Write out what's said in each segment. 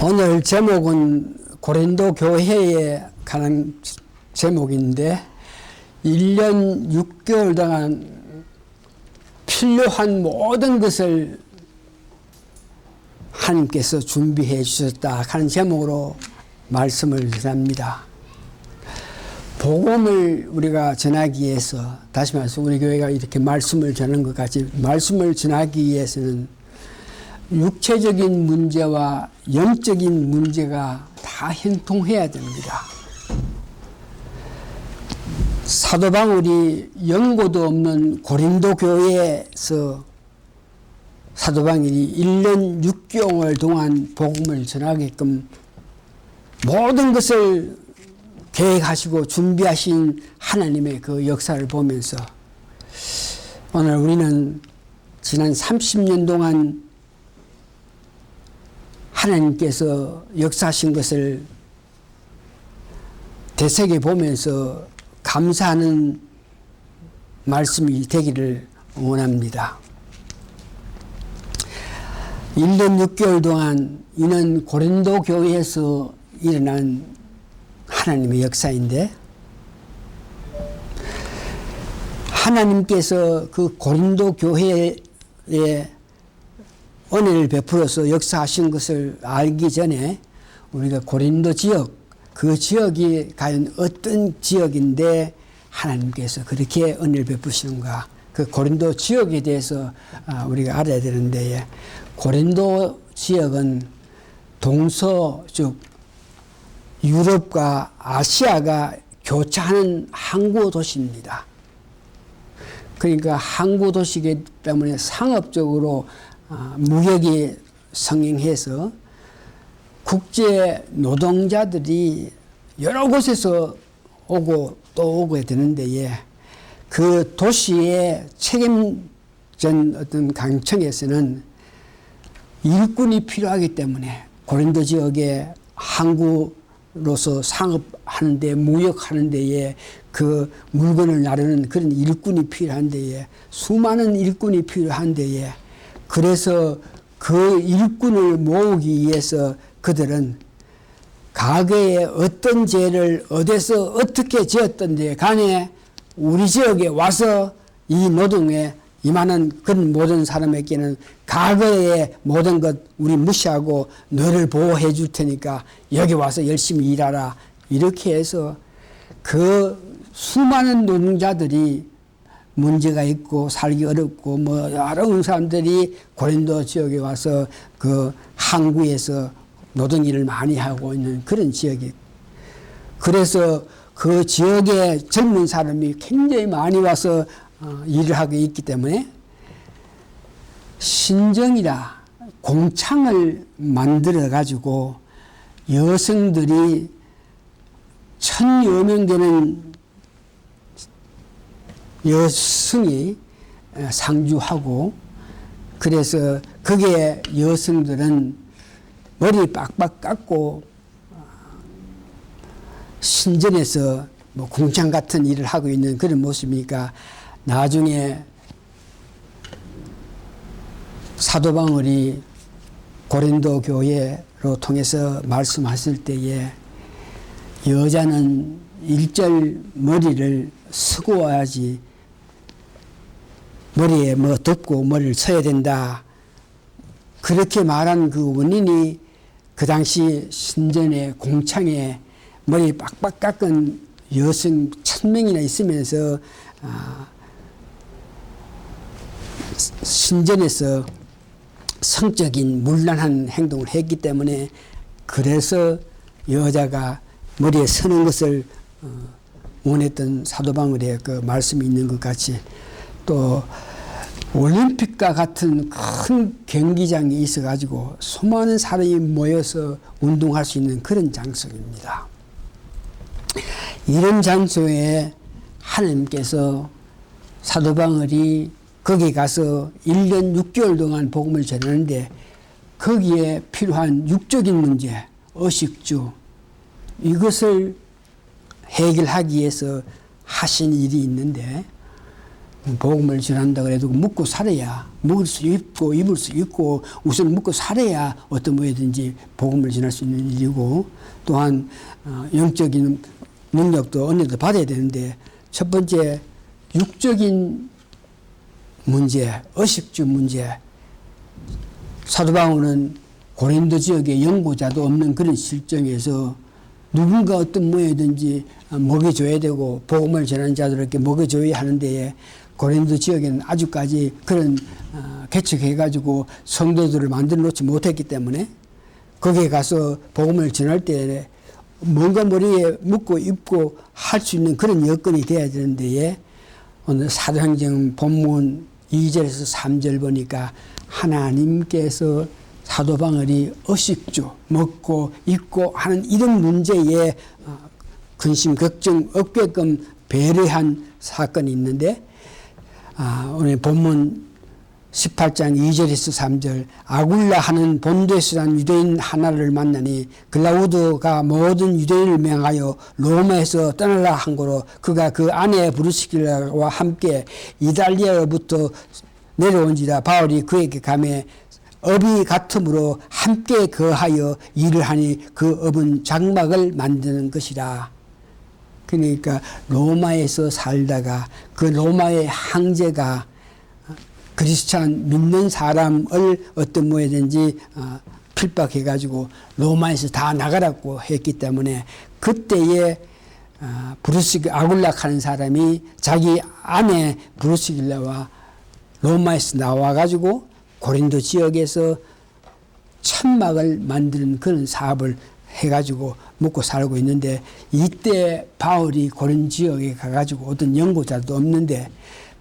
오늘 제목은 고린도 교회에 관한 제목인데 1년 6개월 동안 필요한 모든 것을 하나님께서 준비해 주셨다 하는 제목으로 말씀을 전합니다. 복음을 우리가 전하기 위해서, 다시 말해서 우리 교회가 이렇게 말씀을 전하는 것 같이 말씀을 전하기 위해서는 육체적인 문제와 영적인 문제가 다 형통해야 됩니다. 사도 바울이 연고도 없는 고린도 교회에서 사도 바울이 1년 6개월 동안 복음을 전하게끔 모든 것을 계획하시고 준비하신 하나님의 그 역사를 보면서 오늘 우리는 지난 30년 동안 하나님께서 역사하신 것을 되새겨보면서 감사하는 말씀이 되기를 원합니다. 1년 6개월 동안 이는 고린도 교회에서 일어난 하나님의 역사인데, 하나님께서 그 고린도 교회에 은혜를 베풀어서 역사하신 것을 알기 전에 우리가 고린도 지역, 그 지역이 과연 어떤 지역인데 하나님께서 그렇게 은혜를 베푸시는가, 그 고린도 지역에 대해서 우리가 알아야 되는데, 고린도 지역은 동서쪽 유럽과 아시아가 교차하는 항구 도시입니다. 그러니까 항구 도시이기 때문에 상업적으로 무역이 성행해서 국제 노동자들이 여러 곳에서 오고 또 오게 되는데, 그 도시의 책임전 어떤 강청에서는 일꾼이 필요하기 때문에 고린도 지역의 항구로서 상업하는 데, 무역하는 데에 그 물건을 나르는 그런 일꾼이 필요한 데에, 수많은 일꾼이 필요한 데에, 그래서 그 일꾼을 모으기 위해서 그들은 과거에 어떤 죄를 어디서 어떻게 지었던데 간에 우리 지역에 와서 이 노동에 임하는 그런 모든 사람에게는 과거의 모든 것 우리 무시하고 너를 보호해 줄 테니까 여기 와서 열심히 일하라, 이렇게 해서 그 수많은 노동자들이 문제가 있고 살기 어렵고 뭐 여러 사람들이 고린도 지역에 와서 그 항구에서 노동일을 많이 하고 있는 그런 지역이, 그래서 그 지역에 젊은 사람이 굉장히 많이 와서 일을 하고 있기 때문에 신정이라 공창을 만들어 가지고 여성들이 1000여 명 되는 여성이 상주하고, 그래서 거기에 여성들은 머리 빡빡 깎고 신전에서 뭐 공장 같은 일을 하고 있는 그런 모습이니까, 나중에 사도 바울이 고린도 교회로 통해서 말씀하실 때에 여자는 일절 머리를 쓰고 와야지 머리에 뭐 덮고 머리를 써야 된다, 그렇게 말한 그 원인이 그 당시 신전의 공창에 머리 빡빡 깎은 여성 1000명이나 있으면서 신전에서 성적인 문란한 행동을 했기 때문에, 그래서 여자가 머리에 서는 것을 원했던 사도 바울의 그 말씀이 있는 것 같이, 또 올림픽과 같은 큰 경기장이 있어가지고 수많은 사람이 모여서 운동할 수 있는 그런 장소입니다. 이런 장소에 하나님께서 사도 바울이 거기 가서 1년 6개월 동안 복음을 전하는데, 거기에 필요한 육적인 문제, 의식주, 이것을 해결하기 위해서 하신 일이 있는데, 복음을 전한다 그래도 먹고 살아야, 먹을 수 있고 입을 수 있고 우선 먹고 살아야 어떤 뭐든지 복음을 전할 수 있는 일이고, 또한 영적인 능력도 언니도 받아야 되는데, 첫 번째 육적인 문제, 의식주 문제. 사도 바울은 고린도 지역에 연고자도 없는 그런 실정에서 누군가 어떤 뭐든지 먹여줘야 되고 복음을 전하는 자들에게 먹여줘야 하는데, 고린도 지역에는 아직까지 그런 개척해가지고 성도들을 만들어 놓지 못했기 때문에 거기에 가서 복음을 전할 때 뭔가 머리에 묻고 입고 할 수 있는 그런 여건이 돼야 되는데, 오늘 사도행전 본문 2절에서 3절 보니까 하나님께서 사도 바울이 의식주 먹고 입고 하는 이런 문제에 근심 걱정 없게끔 배려한 사건이 있는데, 오늘 본문 18장 2절에서 3절, 아굴라 하는 본도에서 난 유대인 하나를 만나니 글라우드가 모든 유대인을 명하여 로마에서 떠나라 한 거로, 그가 그 아내 브루스길라와 함께 이달리아로부터 내려온지라. 바울이 그에게 가매 업이 같으므로 함께 거하여 일을 하니 그 업은 장막을 만드는 것이라. 그러니까 로마에서 살다가 그 로마의 황제가 그리스찬 믿는 사람을 어떤 뭐든지 필박해가지고 로마에서 다 나가라고 했기 때문에, 그때에 아굴락하는 사람이 자기 아내 브루스길라와 로마에서 나와가지고 고린도 지역에서 천막을 만드는 그런 사업을 해가지고 먹고 살고 있는데, 이때 바울이 고린 지역에 가가지고 어떤 연고자도 없는데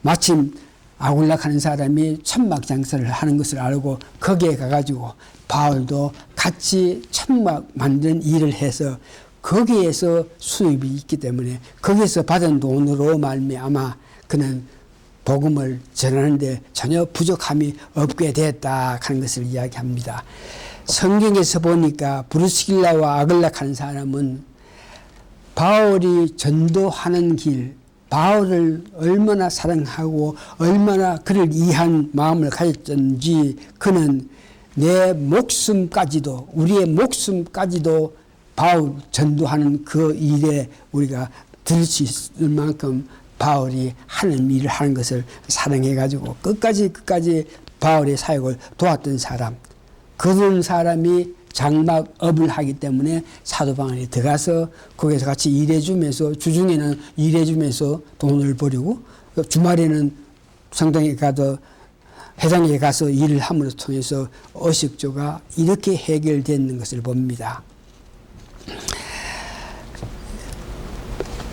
마침 아굴락하는 사람이 천막 장사를 하는 것을 알고 거기에 가가지고 바울도 같이 천막 만드는 일을 해서 거기에서 수입이 있기 때문에 거기에서 받은 돈으로 말미암아 그는 복음을 전하는데 전혀 부족함이 없게 됐다 하는 것을 이야기합니다. 성경에서 보니까 브루스길라와 아글락하는 사람은 바울이 전도하는 길, 바울을 얼마나 사랑하고 얼마나 그를 이해한 마음을 가졌던지, 그는 내 목숨까지도, 우리의 목숨까지도 바울 전도하는 그 일에 우리가 들을 수 있을 만큼 바울이 하는 일을 하는 것을 사랑해가지고 끝까지 바울의 사역을 도왔던 사람, 그런 사람이 장막업을 하기 때문에 사도 바울이 들어가서 거기서 같이 일해주면서, 주중에는 일해주면서 돈을 벌이고 주말에는 성당에 가서 회당에 가서 일을 함으로 통해서 의식주가 이렇게 해결되는 것을 봅니다.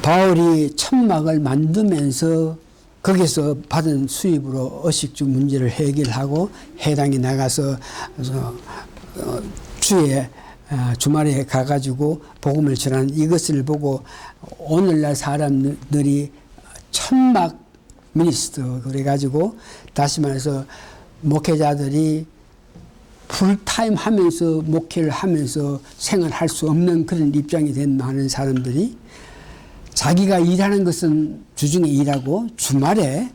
바울이 천막을 만들면서 거기서 받은 수입으로 의식주 문제를 해결하고 회당에 나가서 주말에 가가지고 복음을 전하는 이것을 보고 오늘날 사람들이 천막 미니스터 그래가지고, 다시 말해서 목회자들이 풀타임 하면서 목회를 하면서 생활할 수 없는 그런 입장이 된 많은 사람들이 자기가 일하는 것은 주중에 일하고 주말에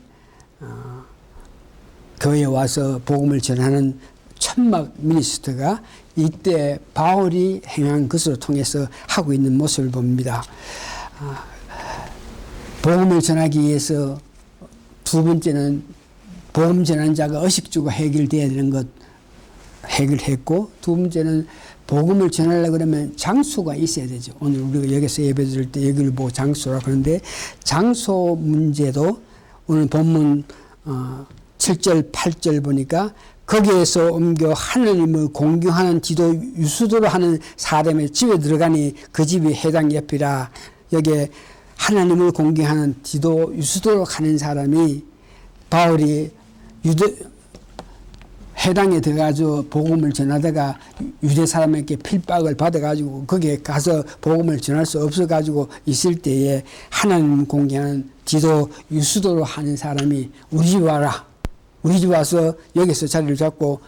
교회에 와서 복음을 전하는 천막 미니스터가 이때 바울이 행한 것을 통해서 하고 있는 모습을 봅니다. 복음을 전하기 위해서 두 번째는 복음 전하는 자가 의식주가 해결돼야 되는 것 해결했고, 두 번째는 복음을 전하려고 그러면 장소가 있어야 되죠. 오늘 우리가 여기서 예배 드릴 때 여기를 보고 장소라고 하는데, 장소 문제도 오늘 본문 7절 8절 보니까 거기에서 옮겨 하나님을 공경하는 디도 유수도로 하는 사람의 집에 들어가니 그 집이 회당 옆이라. 여기에 하나님을 공경하는 디도 유수도로 가는 사람이 바울이 회당에 들어가서 복음을 전하다가 유대 사람에게 필박을 받아가지고 거기에 가서 복음을 전할 수 없어가지고 있을 때에 하나님 공경하는 디도 유수도로 하는 사람이 우리 집 와라. 우리 집 와서 여기서 자리를 잡고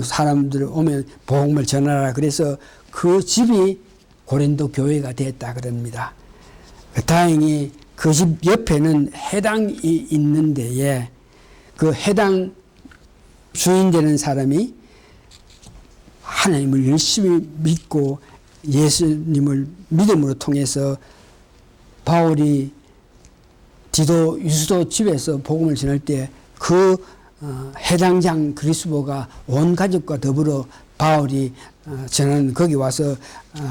사람들 오면 복음을 전하라. 그래서 그 집이 고린도 교회가 됐다 그럽니다. 다행히 그 집 옆에는 해당이 있는데에 그 해당 주인 되는 사람이 하나님을 열심히 믿고 예수님을 믿음으로 통해서 바울이 디도 유스도 집에서 복음을 전할 때 그 해당장 그리스도가 온 가족과 더불어 바울이 전하는 거기 와서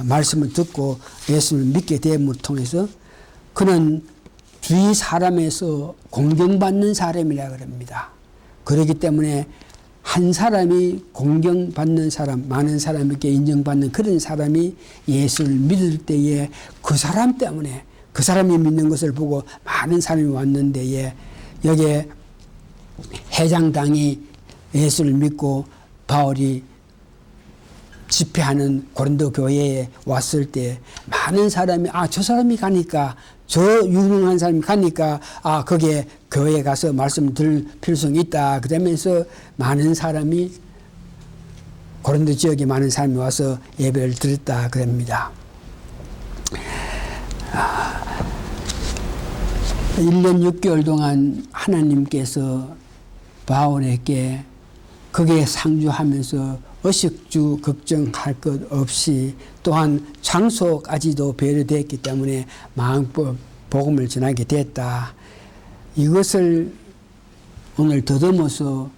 말씀을 듣고 예수님을 믿게 됨을 통해서 그는 주위 사람에서 공경받는 사람이라 그럽니다. 그렇기 때문에 한 사람이 공경받는 사람, 많은 사람에게 인정받는 그런 사람이 예수를 믿을 때에 그 사람 때문에 그 사람이 믿는 것을 보고 많은 사람이 왔는데에 여기에 해장당이 예수를 믿고 바울이 집회하는 고린도 교회에 왔을 때 많은 사람이 저 사람이 가니까 저 유명한 사람이 가니까 거기에 교회에 가서 말씀 들을 필요성이 있다. 그러면서 많은 사람이 고린도 지역에 많은 사람이 와서 예배를 드렸다 그럽니다. 1년 6개월 동안 하나님께서 바울에게 거기에 상주하면서 의식주 걱정할 것 없이 또한 장소까지도 배려되었기 때문에 마음껏 복음을 전하게 됐다. 이것을 오늘 더듬어서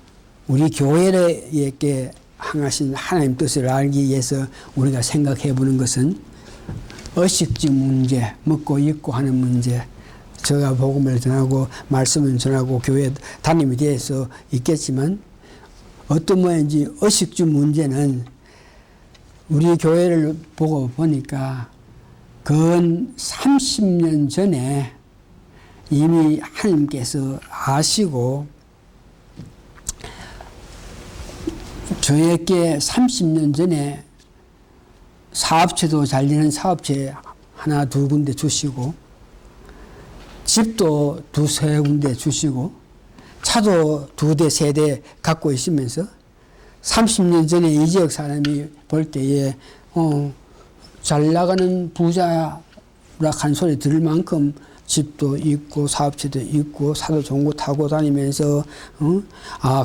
우리 교회에게 향하신 하나님 뜻을 알기 위해서 우리가 생각해 보는 것은 의식주 문제, 먹고 입고 하는 문제, 제가 복음을 전하고 말씀을 전하고 교회 담임이 되어서 있겠지만 어떤 모양인지 의식주 문제는 우리 교회를 보고 보니까 근 30년 전에 이미 하나님께서 아시고 저에게 30년 전에 사업체도 잘 되는 사업체 하나 두 군데 주시고 집도 두세 군데 주시고 차도 2대, 3대 갖고 있으면서 30년 전에 이 지역 사람이 볼 때에 잘 나가는 부자라 한 소리 들을 만큼 집도 있고 사업체도 있고 차도 좋은 거 타고 다니면서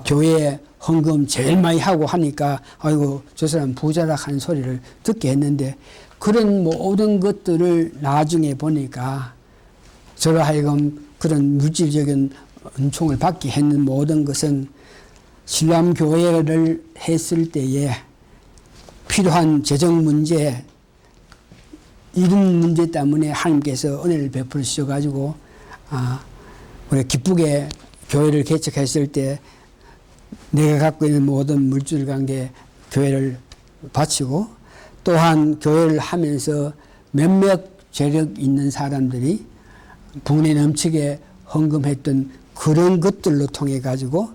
교회에 헌금 제일 많이 하고 하니까 아이고 저 사람 부자라 한 소리를 듣게 했는데 그런 모든 것들을 나중에 보니까 저로 하여금 그런 물질적인 은총을 받게 했는 모든 것은 신람 교회를 했을 때에 필요한 재정 문제, 이런 문제 때문에 하나님께서 은혜를 베풀어 주셔가지고 우리 기쁘게 교회를 개척했을 때 내가 갖고 있는 모든 물질 관계 교회를 바치고 또한 교회를 하면서 몇몇 재력 있는 사람들이 분에 넘치게 헌금했던 그런 것들로 통해 가지고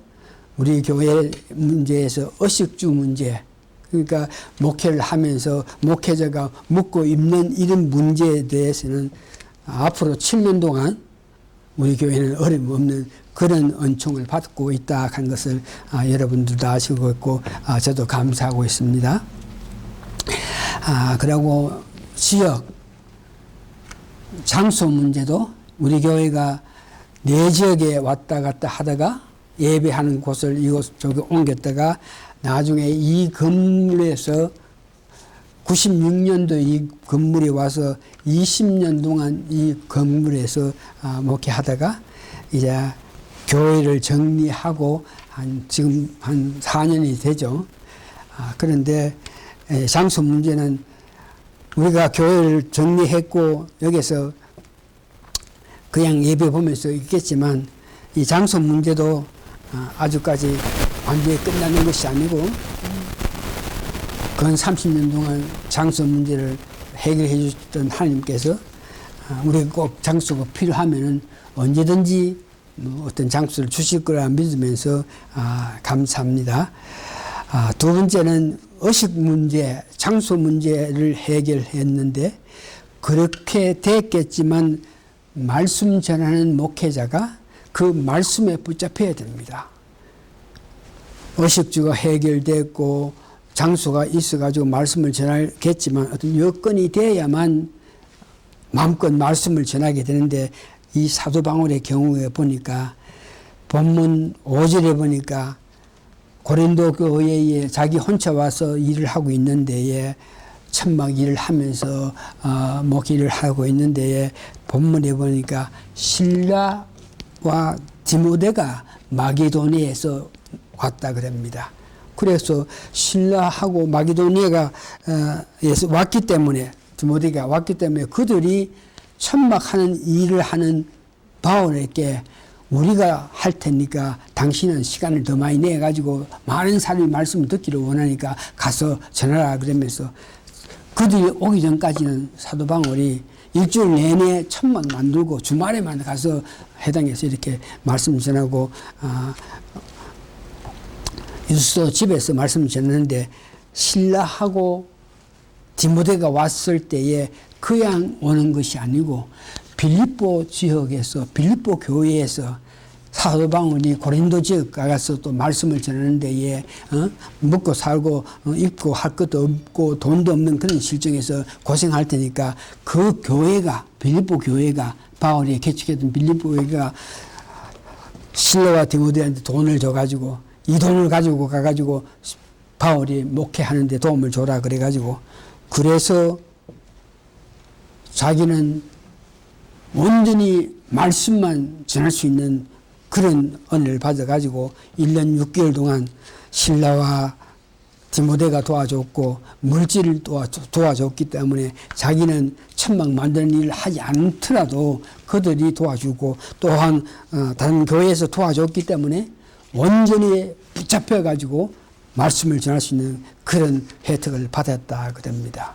우리 교회 문제에서 의식주 문제, 그러니까 목회를 하면서 목회자가 먹고 입는 이런 문제에 대해서는 앞으로 7년 동안 우리 교회는 어림없는 그런 은총을 받고 있다 하는 것을 여러분들도 아시고 있고 저도 감사하고 있습니다. 그리고 지역 장소 문제도 우리 교회가 내 지역에 왔다 갔다 하다가 예배하는 곳을 이곳 저기 옮겼다가 나중에 이 건물에서 96년도 이 건물에 와서 20년 동안 이 건물에서 목회하다가 이제 교회를 정리하고 지금 한 4년이 되죠. 그런데 장소 문제는 우리가 교회를 정리했고 여기서 그냥 예배 보면서 있겠지만 이 장소 문제도 아직까지 완전히 끝나는 것이 아니고 근 30년 동안 장소 문제를 해결해 주셨던 하나님께서 우리가 꼭 장소가 필요하면은 언제든지 어떤 장소를 주실 거라 믿으면서 감사합니다. 두 번째는 의식 문제, 장소 문제를 해결했는데 그렇게 됐겠지만 말씀 전하는 목회자가 그 말씀에 붙잡혀야 됩니다. 의식주가 해결됐고 장소가 있어가지고 말씀을 전하겠지만 어떤 여건이 돼야만 마음껏 말씀을 전하게 되는데 이 사도 바울의 경우에 보니까 본문 5절에 보니까 고린도 교회에 자기 혼자 와서 일을 하고 있는데에 천막 일을 하면서 목일을 하고 있는데에 본문에 보니까 실라와 디모데가 마게도니아에서 왔다 그럽니다. 그래서 신라하고 마게도니아가 에서 왔기 때문에 디모데가 왔기 때문에 그들이 천막하는 일을 하는 바울에게 우리가 할 테니까 당신은 시간을 더 많이 내 가지고 많은 사람이 말씀을 듣기를 원하니까 가서 전하라 그러면서 그들이 오기 전까지는 사도 바울이 일주일 내내 천막 만들고 주말에만 가서 해당해서 이렇게 말씀 전하고 유스도 집에서 말씀 전하는데 신라하고 디모데가 왔을 때에 그냥 오는 것이 아니고 빌립보 지역에서 빌립보 교회에서 사도 바울이 고린도 지역 가서 또 말씀을 전하는 데에 먹고 살고 입고 할 것도 없고 돈도 없는 그런 실정에서 고생할 테니까 그 교회가 빌립보 교회가 바울이 개척했던 빌립보 교회가 실라와 디모데한테 돈을 줘가지고 이 돈을 가지고 가가지고 바울이 목회하는데 도움을 줘라 그래가지고 그래서 자기는 온전히 말씀만 전할 수 있는 그런 은혜를 받아가지고 1년 6개월 동안 신라와 디모데가 도와줬고 물질을 도와줬기 때문에 자기는 천막 만드는 일을 하지 않더라도 그들이 도와주고 또한 다른 교회에서 도와줬기 때문에 온전히 붙잡혀가지고 말씀을 전할 수 있는 그런 혜택을 받았다 그럽니다.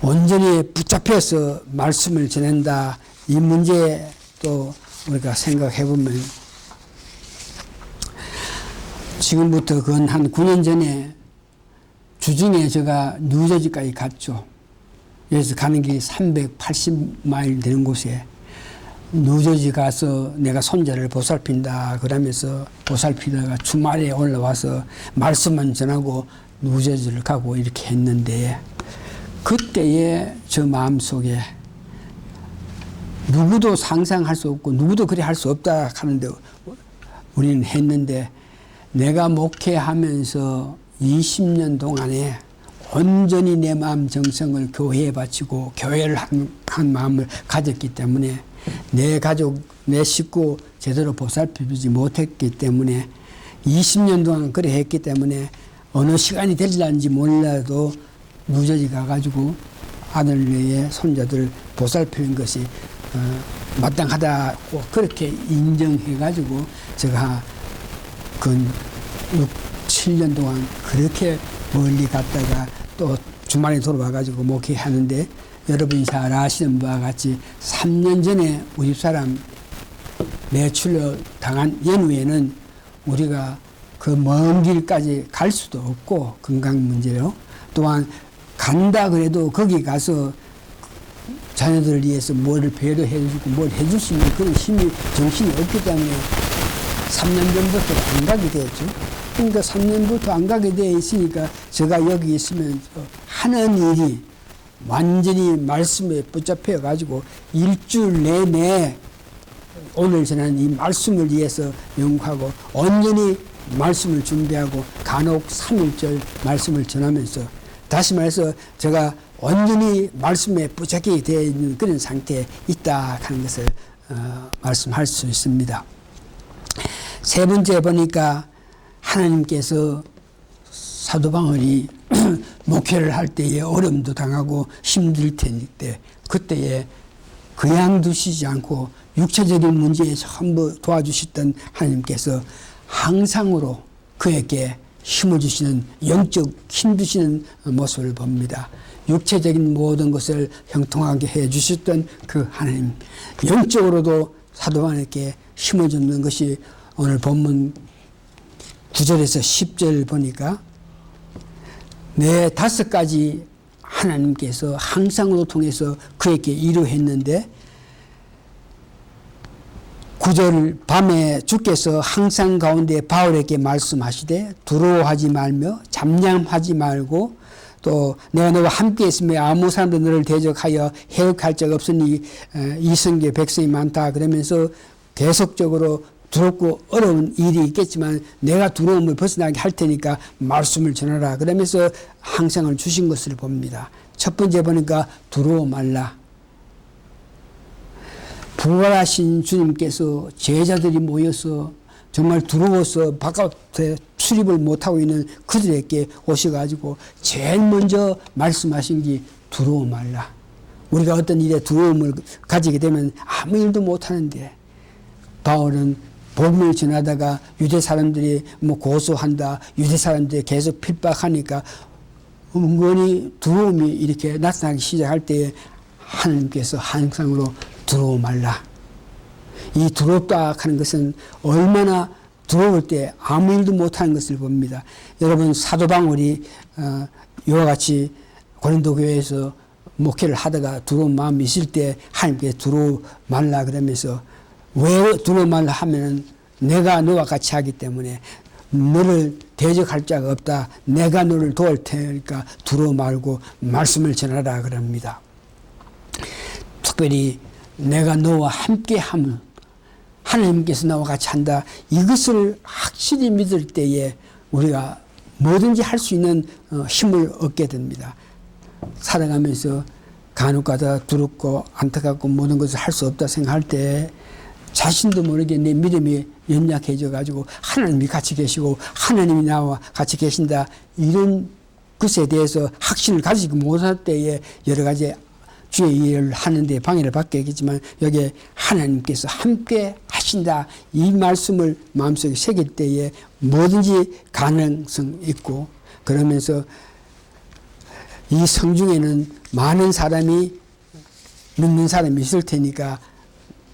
온전히 붙잡혀서 말씀을 전한다. 이 문제 또 우리가 생각해 보면 지금부터 근 한 9년 전에 주중에 제가 뉴저지까지 갔죠. 여기서 가는 길이 380마일 되는 곳에 뉴저지 가서 내가 손자를 보살핀다 그러면서 보살피다가 주말에 올라와서 말씀만 전하고 뉴저지를 가고 이렇게 했는데 그때의 저 마음속에 누구도 상상할 수 없고 누구도 그리 할 수 없다 하는데 우리는 했는데 내가 목회하면서 20년 동안에 온전히 내 마음 정성을 교회에 바치고 교회를 한 마음을 가졌기 때문에 내 가족, 내 식구 제대로 보살피지 못했기 때문에 20년 동안 그래 했기 때문에 어느 시간이 될는지 몰라도 뉴저지 가가지고 아들의 손자들 보살피는 것이 마땅하다고 그렇게 인정해가지고 제가 근 6, 7년 동안 그렇게 멀리 갔다가 또 주말에 돌아와가지고 목회하는데 여러분이 잘 아시는 바와 같이 3년 전에 우리 사람 매출로 당한 연후에는 우리가 그 먼 길까지 갈 수도 없고 건강 문제로 또한 간다 그래도 거기 가서 자녀들을 위해서 뭐를 배려해주고 뭘 해줄 수 있는 그런 힘이 정신이 없기 때문에 3년 전부터 안 가게 되었죠. 그러니까 3년부터 안 가게 되어 있으니까 제가 여기 있으면 하는 일이 완전히 말씀에 붙잡혀 가지고 일주일 내내 오늘 전한 이 말씀을 위해서 연구하고 온전히 말씀을 준비하고 간혹 3일절 말씀을 전하면서 다시 말해서 제가 완전히 말씀에 붙잡히게 되어 있는 그런 상태에 있다 하는 것을 말씀할 수 있습니다. 세 번째 보니까 하나님께서 사도 바울이 목회를 할 때에 어려움도 당하고 힘들 텐데 그때에 그냥 두시지 않고 육체적인 문제에 전부 도와주셨던 하나님께서 항상으로 그에게 힘을 주시는 영적 힘 주시는 모습을 봅니다. 육체적인 모든 것을 형통하게 해 주셨던 그 하나님, 영적으로도 사도 바울에게 힘을 주는 것이 오늘 본문 9절에서 10절 보니까 네 5가지 하나님께서 항상으로 통해서 그에게 이루했는데 9절 밤에 주께서 항상 가운데 바울에게 말씀하시되 두려워하지 말며 잠잠하지 말고 또 내가 너와 함께 있으며 아무 사람도 너를 대적하여 해역할 적 없으니 이성계 백성이 많다. 그러면서 계속적으로 두렵고 어려운 일이 있겠지만 내가 두려움을 벗어나게 할 테니까 말씀을 전하라. 그러면서 항상을 주신 것을 봅니다. 첫 번째 보니까 두려워 말라. 부활하신 주님께서 제자들이 모여서 정말 두려워서 바깥에 출입을 못하고 있는 그들에게 오셔가지고 제일 먼저 말씀하신 게 두려워 말라. 우리가 어떤 일에 두려움을 가지게 되면 아무 일도 못하는데 바울은 복음을 전하다가 유대 사람들이 뭐 고소한다, 유대 사람들이 계속 핍박하니까 은근히 두려움이 이렇게 나타나기 시작할 때에 하나님께서 항상으로 두려워 말라. 이 두렵다 하는 것은 얼마나 두려울 때 아무 일도 못하는 것을 봅니다. 여러분 사도 바울이 이와 같이 고린도 교회에서 목회를 하다가 두려운 마음이 있을 때 하나님께 두려워 말라 그러면서 왜 두려워 말라 하면은 내가 너와 같이 하기 때문에 너를 대적할 자가 없다. 내가 너를 도울 테니까 두려워 말고 말씀을 전하라 그럽니다. 특별히 내가 너와 함께 하면 하나님께서 나와 같이 한다. 이것을 확실히 믿을 때에 우리가 뭐든지 할 수 있는 힘을 얻게 됩니다. 살아가면서 간혹가다 두렵고 안타깝고 모든 것을 할 수 없다 생각할 때 자신도 모르게 내 믿음이 연약해져 가지고 하나님이 같이 계시고 하나님이 나와 같이 계신다. 이런 것에 대해서 확신을 가지고 못할 때에 여러 가지 주의 일을 하는데 방해를 받게 되겠지만 여기에 하나님께서 함께 하신다. 이 말씀을 마음속에 새길 때에 뭐든지 가능성 있고 그러면서 이 성중에는 많은 사람이 믿는 사람이 있을 테니까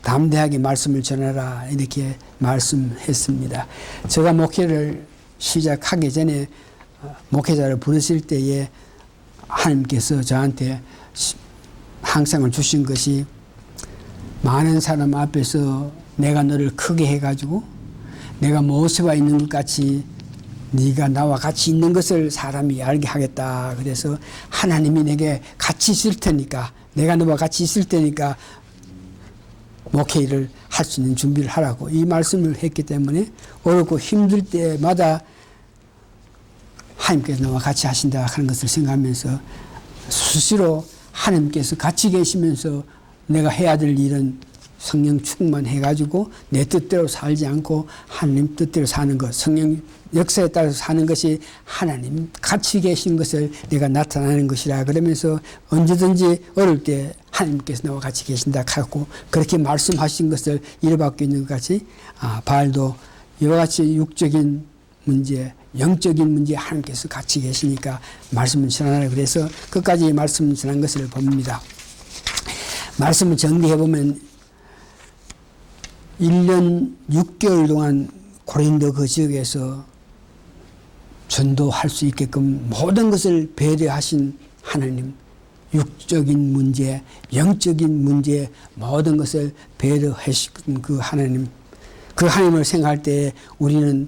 담대하게 말씀을 전하라 이렇게 말씀했습니다. 제가 목회를 시작하기 전에 목회자를 부르실 때에 하나님께서 저한테 항상을 주신 것이 많은 사람 앞에서 내가 너를 크게 해가지고 내가 모세와 있는 것 같이 네가 나와 같이 있는 것을 사람이 알게 하겠다. 그래서 하나님이 내게 같이 있을 테니까 내가 너와 같이 있을 테니까 목회 일을 할 수 있는 준비를 하라고 이 말씀을 했기 때문에 어렵고 힘들 때마다 하나님께서 나와 같이 하신다 하는 것을 생각하면서 수시로 하나님께서 같이 계시면서 내가 해야 될 일은 성령 충만해가지고 내 뜻대로 살지 않고 하나님 뜻대로 사는 것, 성령 역사에 따라서 사는 것이 하나님 같이 계신 것을 내가 나타나는 것이라 그러면서 언제든지 어릴 때 하나님께서 나와 같이 계신다 하고 그렇게 말씀하신 것을 이어받고 있는 것 같이 바울도 이와 같이 육적인 문제, 영적인 문제 하나님께서 같이 계시니까 말씀을 전하라 그래서 끝까지 말씀을 전한 것을 봅니다. 말씀을 정리해보면 1년 6개월 동안 고린도 그 지역에서 전도할 수 있게끔 모든 것을 배려하신 하나님, 육적인 문제, 영적인 문제 모든 것을 배려하신 그 하나님, 그 하나님을 생각할 때 우리는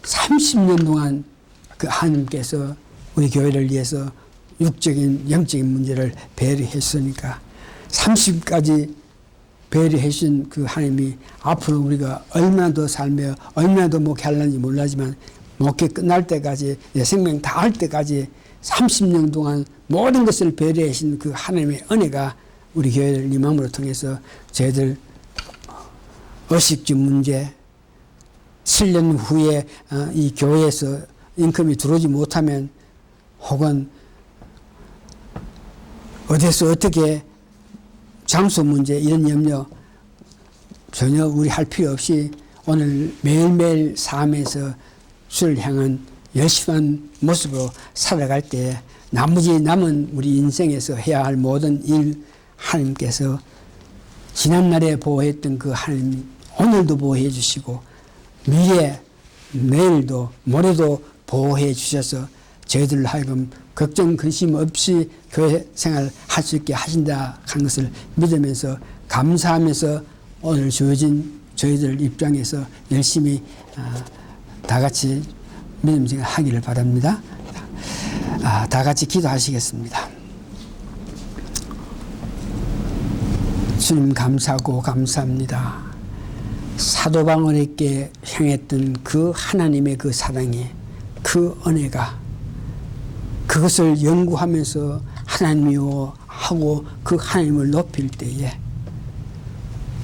30년 동안 그 하나님께서 우리 교회를 위해서 육적인 영적인 문제를 배려했으니까 30까지 배려해 주신 그 하나님이 앞으로 우리가 얼마나 더 살며 얼마나 더 목회하려는지 몰라지만 목회 끝날 때까지 내 생명 다 할 때까지 30년 동안 모든 것을 배려해 주신 그 하나님의 은혜가 우리 교회를 이 마음으로 통해서 저희들 의식주 문제 7년 후에 이 교회에서 인컴이 들어오지 못하면 혹은 어디서 어떻게 장소 문제 이런 염려 전혀 우리 할 필요 없이 오늘 매일매일 삶에서 주를 향한 열심한 모습으로 살아갈 때 나머지 남은 우리 인생에서 해야 할 모든 일 하나님께서 지난날에 보호했던 그 하나님 오늘도 보호해 주시고 미래 내일도 모레도 보호해 주셔서 저희들 하여금 걱정 근심 없이 교회 생활 할 수 있게 하신다 하는 것을 믿으면서 감사하면서 오늘 주어진 저희들 입장에서 열심히 다 같이 믿음 생활 하기를 바랍니다. 다 같이 기도하시겠습니다. 주님 감사하고 감사합니다. 사도 바울에게 향했던 그 하나님의 그 사랑이, 그 은혜가, 그것을 연구하면서 하나님이요 하고 그 하나님을 높일 때에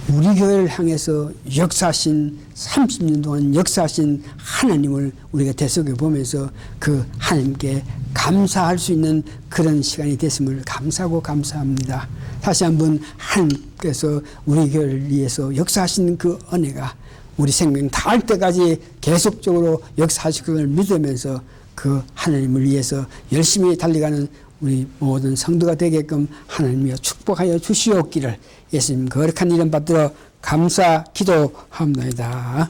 우리 교회를 향해서 역사하신 30년 동안 역사하신 하나님을 우리가 되새겨보면서 그 하나님께 감사할 수 있는 그런 시간이 됐음을 감사하고 감사합니다. 다시 한번 하나님께서 우리 교회를 위해서 역사하신 그 은혜가 우리 생명 다할 때까지 계속적으로 역사하실 것을 믿으면서 그 하나님을 위해서 열심히 달려가는 우리 모든 성도가 되게끔 하나님이여 축복하여 주시옵기를 예수님 거룩한 이름 받들어 감사 기도합니다.